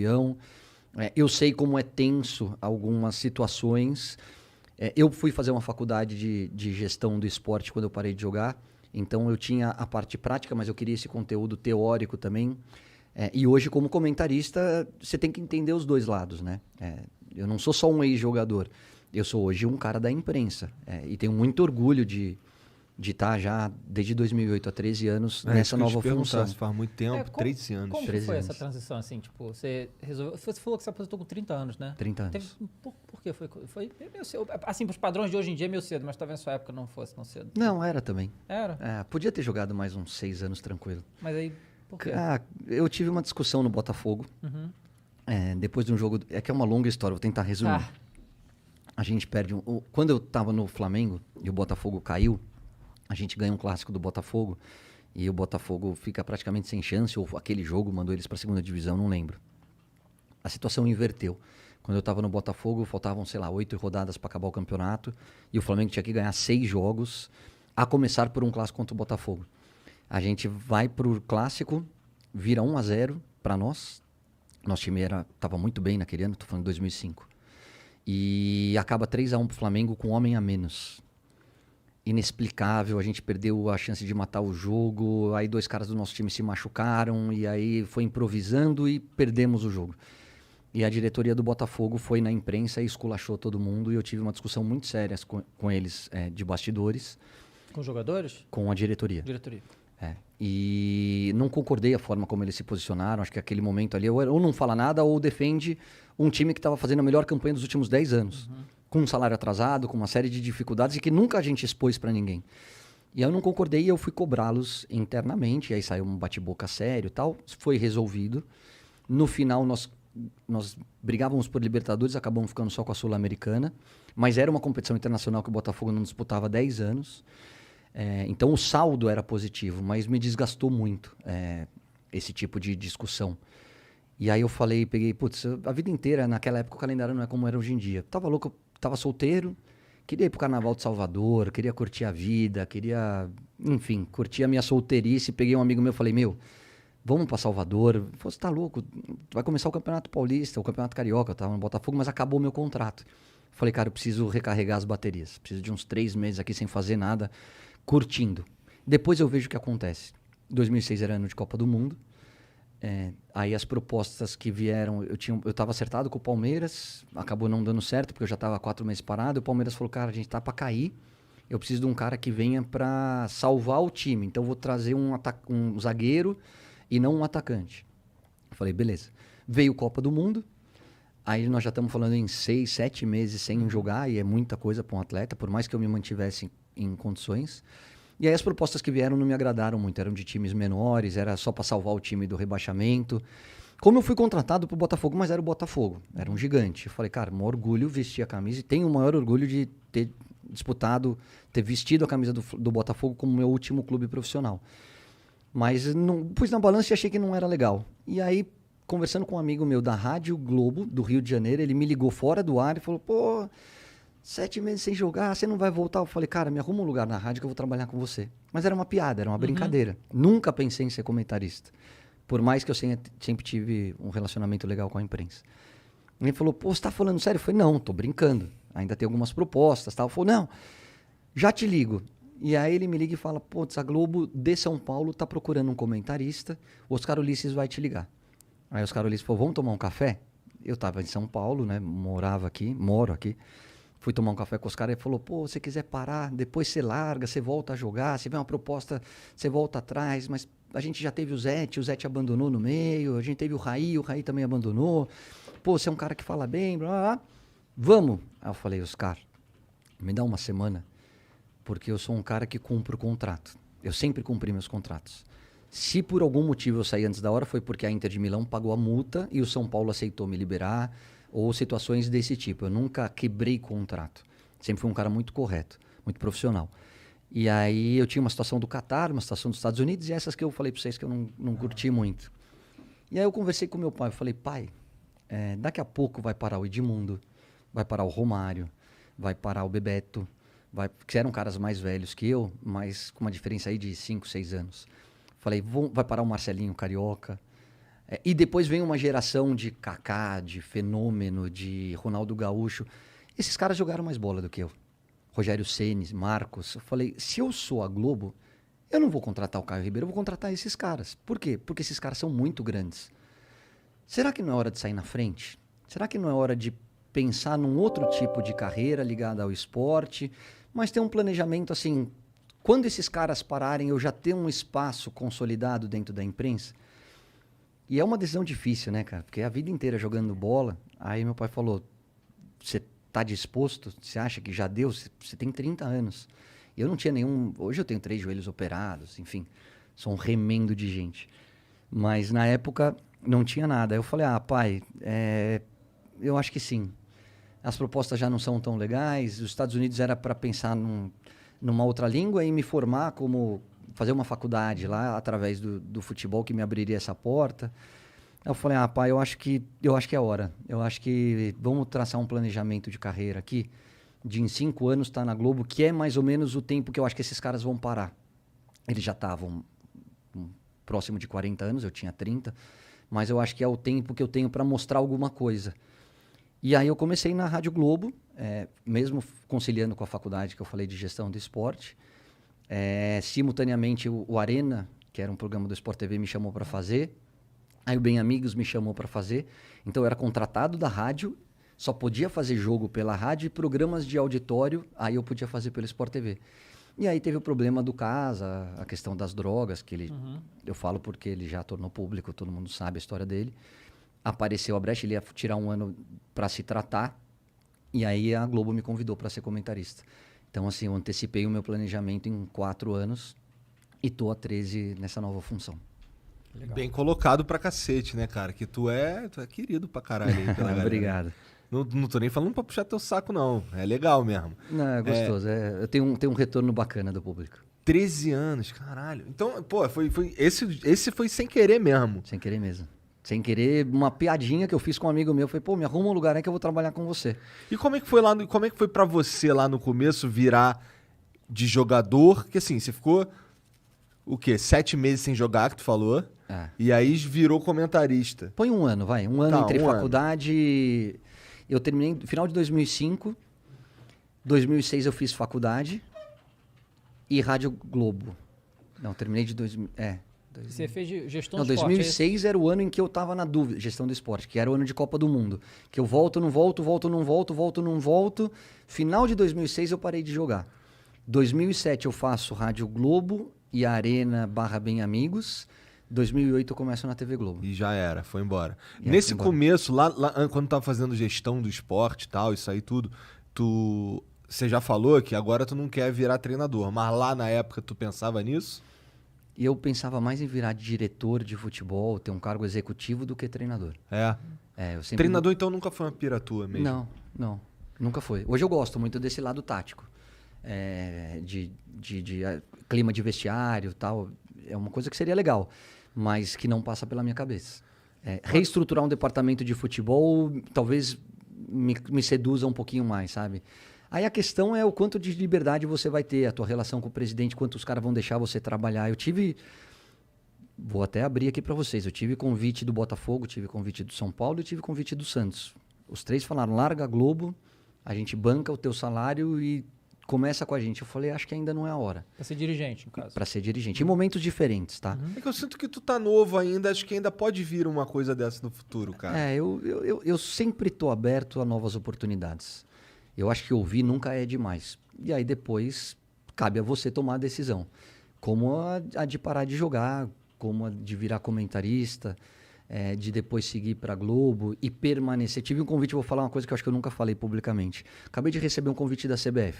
campeão. Eu sei como é tenso algumas situações. Eu fui fazer uma faculdade de gestão do esporte quando eu parei de jogar. Então eu tinha a parte prática, mas eu queria esse conteúdo teórico também. E hoje, como comentarista, você tem que entender os dois lados, né? Eu não sou só um ex-jogador. Eu sou hoje um cara da imprensa. E tenho muito orgulho de estar já desde 2008 há 13 anos nessa nova função. Você faz muito tempo, 13 anos. Como que 13 foi anos. essa transição, assim? Tipo, você resolveu... Você falou que você aposentou com 30 anos, né? 30 anos. Por quê? Foi meio cedo. Assim, pros padrões de hoje em dia é meio cedo, mas talvez na sua época não fosse tão cedo. Não, era também. Era? Podia ter jogado mais uns 6 anos tranquilo. Mas aí, por quê? Eu tive uma discussão no Botafogo. Depois de um jogo... que é uma longa história, vou tentar resumir. A gente perde... Quando eu tava no Flamengo e o Botafogo caiu, a gente ganha um clássico do Botafogo e o Botafogo fica praticamente sem chance, ou aquele jogo mandou eles para a segunda divisão, não lembro. A situação inverteu. Quando eu estava no Botafogo, faltavam, 8 rodadas para acabar o campeonato e o Flamengo tinha que ganhar 6 jogos, a começar por um clássico contra o Botafogo. A gente vai pro clássico, vira 1-0 para nós. Nosso time estava muito bem naquele ano, tô falando de 2005. E acaba 3-1 pro Flamengo com um homem a menos. Inexplicável, a gente perdeu a chance de matar o jogo, aí 2 caras do nosso time se machucaram, e aí foi improvisando e perdemos o jogo. E a diretoria do Botafogo foi na imprensa e esculachou todo mundo, e eu tive uma discussão muito séria com eles, de bastidores. Com os jogadores? Com a diretoria. E não concordei a forma como eles se posicionaram, acho que aquele momento ali, ou não fala nada, ou defende um time que estava fazendo a melhor campanha dos últimos 10 anos. Com um salário atrasado, com uma série de dificuldades e que nunca a gente expôs para ninguém. E eu não concordei e eu fui cobrá-los internamente, e aí saiu um bate-boca sério e tal, foi resolvido. No final, nós brigávamos por Libertadores, acabamos ficando só com a Sul-Americana, mas era uma competição internacional que o Botafogo não disputava há 10 anos. Então o saldo era positivo, mas me desgastou muito esse tipo de discussão. E aí eu peguei, a vida inteira, naquela época o calendário não é como era hoje em dia. Tava louco, tava solteiro, queria ir pro Carnaval de Salvador, queria curtir a vida, enfim, curtir a minha solteirice. Peguei um amigo meu e falei, vamos pra Salvador. Você tá louco, vai começar o Campeonato Paulista, o Campeonato Carioca, eu tava no Botafogo, mas acabou meu contrato. Falei, cara, eu preciso recarregar as baterias, preciso de uns 3 meses aqui sem fazer nada, curtindo. Depois eu vejo o que acontece. 2006 era ano de Copa do Mundo. Aí as propostas que vieram, eu estava acertado com o Palmeiras, acabou não dando certo, porque eu já estava 4 meses parado, e o Palmeiras falou, cara, a gente tá para cair, eu preciso de um cara que venha para salvar o time, então eu vou trazer um zagueiro e não um atacante. Eu falei, beleza. Veio Copa do Mundo, aí nós já estamos falando em 6, 7 meses sem jogar, e é muita coisa para um atleta, por mais que eu me mantivesse em condições. E aí as propostas que vieram não me agradaram muito, eram de times menores, era só para salvar o time do rebaixamento. Como eu fui contratado pro Botafogo, mas era o Botafogo, era um gigante. Eu falei, cara, um orgulho vestir a camisa, e tenho o maior orgulho de ter ter vestido a camisa do Botafogo como meu último clube profissional. Mas não, pus na balança e achei que não era legal. E aí, conversando com um amigo meu da Rádio Globo, do Rio de Janeiro, ele me ligou fora do ar e falou, 7 meses sem jogar, você não vai voltar? Eu falei, cara, me arruma um lugar na rádio que eu vou trabalhar com você. Mas era uma piada, era uma brincadeira. Nunca pensei em ser comentarista. Por mais que eu sempre tive um relacionamento legal com a imprensa. Ele falou, você tá falando sério? Eu falei, não, tô brincando. Ainda tem algumas propostas, tal. Ele falou, não, já te ligo. E aí ele me liga e fala, a Globo de São Paulo tá procurando um comentarista, o Oscar Ulisses vai te ligar. Aí o Oscar Ulisses falou, vamos tomar um café? Eu tava em São Paulo, né, moro aqui. Fui tomar um café com os caras e falou, se você quiser parar, depois você larga, você volta a jogar, se vem uma proposta, você volta atrás, mas a gente já teve o Zete abandonou no meio, a gente teve o Raí também abandonou, você é um cara que fala bem, blá, blá, blá. Vamos. Aí eu falei, Oscar, me dá uma semana, porque eu sou um cara que cumpre o contrato. Eu sempre cumpri meus contratos. Se por algum motivo eu saí antes da hora, foi porque a Inter de Milão pagou a multa e o São Paulo aceitou me liberar, ou situações desse tipo. Eu nunca quebrei contrato. Sempre fui um cara muito correto, muito profissional. E aí eu tinha uma situação do Catar, uma situação dos Estados Unidos, e essas que eu falei para vocês que eu não curti muito. E aí eu conversei com meu pai, eu falei, pai, daqui a pouco vai parar o Edmundo, vai parar o Romário, vai parar o Bebeto, que eram caras mais velhos que eu, mas com uma diferença aí de 5, 6 anos. Falei, vai parar o Marcelinho Carioca, E depois vem uma geração de Kaká, de Fenômeno, de Ronaldo Gaúcho. Esses caras jogaram mais bola do que eu. Rogério Ceni, Marcos. Eu falei, se eu sou a Globo, eu não vou contratar o Caio Ribeiro, eu vou contratar esses caras. Por quê? Porque esses caras são muito grandes. Será que não é hora de sair na frente? Será que não é hora de pensar num outro tipo de carreira ligada ao esporte, mas ter um planejamento assim, quando esses caras pararem, eu já ter um espaço consolidado dentro da imprensa? E é uma decisão difícil, né, cara? Porque a vida inteira jogando bola, aí meu pai falou, você tá disposto? Você acha que já deu? Você tem 30 anos. Eu não tinha nenhum... Hoje eu tenho 3 joelhos operados, enfim, sou um remendo de gente. Mas na época não tinha nada. Aí eu falei, pai, eu acho que sim. As propostas já não são tão legais. Os Estados Unidos era para pensar numa outra língua e me formar como... fazer uma faculdade lá através do futebol que me abriria essa porta. Aí eu falei, pai, eu acho que é a hora. Eu acho que vamos traçar um planejamento de carreira aqui, de em 5 anos estar na Globo, que é mais ou menos o tempo que eu acho que esses caras vão parar. Eles já estavam próximo de 40 anos, eu tinha 30, mas eu acho que é o tempo que eu tenho para mostrar alguma coisa. E aí eu comecei na Rádio Globo, mesmo conciliando com a faculdade que eu falei de gestão do esporte. Simultaneamente o Arena, que era um programa do Sport TV, me chamou para fazer. Aí o Bem Amigos me chamou para fazer. Então eu era contratado da rádio, só podia fazer jogo pela rádio e programas de auditório, aí eu podia fazer pelo Sport TV. E aí teve o problema do Casa, a questão das drogas, que ele, eu falo porque ele já tornou público, todo mundo sabe a história dele. Apareceu a brecha, ele ia tirar 1 ano para se tratar, e aí a Globo me convidou para ser comentarista. Então, assim, eu antecipei o meu planejamento em 4 anos e tô há 13 nessa nova função. Legal. Bem colocado pra cacete, né, cara? Que tu é querido pra caralho aí pela galera. Obrigado. Não tô nem falando pra puxar teu saco, não. É legal mesmo. Não, é gostoso. Eu tenho um retorno bacana do público. 13 anos, caralho. Então, pô, esse foi sem querer mesmo. Sem querer mesmo. Sem querer, uma piadinha que eu fiz com um amigo meu. Falei, pô, me arruma um lugar aí que eu vou trabalhar com você. E como é que foi pra você lá no começo virar de jogador? Que assim, você ficou, o quê? 7 meses sem jogar, que tu falou. E aí virou comentarista. Põe 1 ano, vai. 1 ano entre faculdade... Eu terminei no final de 2005. 2006 eu fiz faculdade. E Rádio Globo. Não, terminei de... Você fez gestão do esporte? Não, 2006 era o ano em que eu estava na dúvida, gestão do esporte, que era o ano de Copa do Mundo. Que eu volto, não volto, volto, não volto, volto, não volto. Final de 2006 eu parei de jogar. 2007 eu faço Rádio Globo e Arena / Bem Amigos. 2008 eu começo na TV Globo. E já era, foi embora. Nesse começo, lá quando tava fazendo gestão do esporte e tal, isso aí tudo, você já falou que agora tu não quer virar treinador, mas lá na época tu pensava nisso? E eu pensava mais em virar diretor de futebol, ter um cargo executivo do que treinador. Eu sempre... Treinador então nunca foi uma pira tua mesmo? Não, nunca foi. Hoje eu gosto muito desse lado tático. De clima de vestiário e tal. É uma coisa que seria legal, mas que não passa pela minha cabeça. Reestruturar um departamento de futebol talvez me seduza um pouquinho mais, sabe? Aí a questão é o quanto de liberdade você vai ter, a tua relação com o presidente, quantos caras vão deixar você trabalhar. Vou até abrir aqui para vocês, eu tive convite do Botafogo, tive convite do São Paulo e tive convite do Santos. Os 3 falaram, larga a Globo, a gente banca o teu salário e começa com a gente. Eu falei, acho que ainda não é a hora. Pra ser dirigente, no caso. Pra ser dirigente. Em momentos diferentes, tá? É que eu sinto que tu tá novo ainda, acho que ainda pode vir uma coisa dessa no futuro, cara. Eu sempre tô aberto a novas oportunidades. Eu acho que ouvir nunca é demais. E aí depois cabe a você tomar a decisão. Como a de parar de jogar, como a de virar comentarista, de depois seguir para Globo e permanecer. Tive um convite, vou falar uma coisa que eu acho que eu nunca falei publicamente. Acabei de receber um convite da CBF.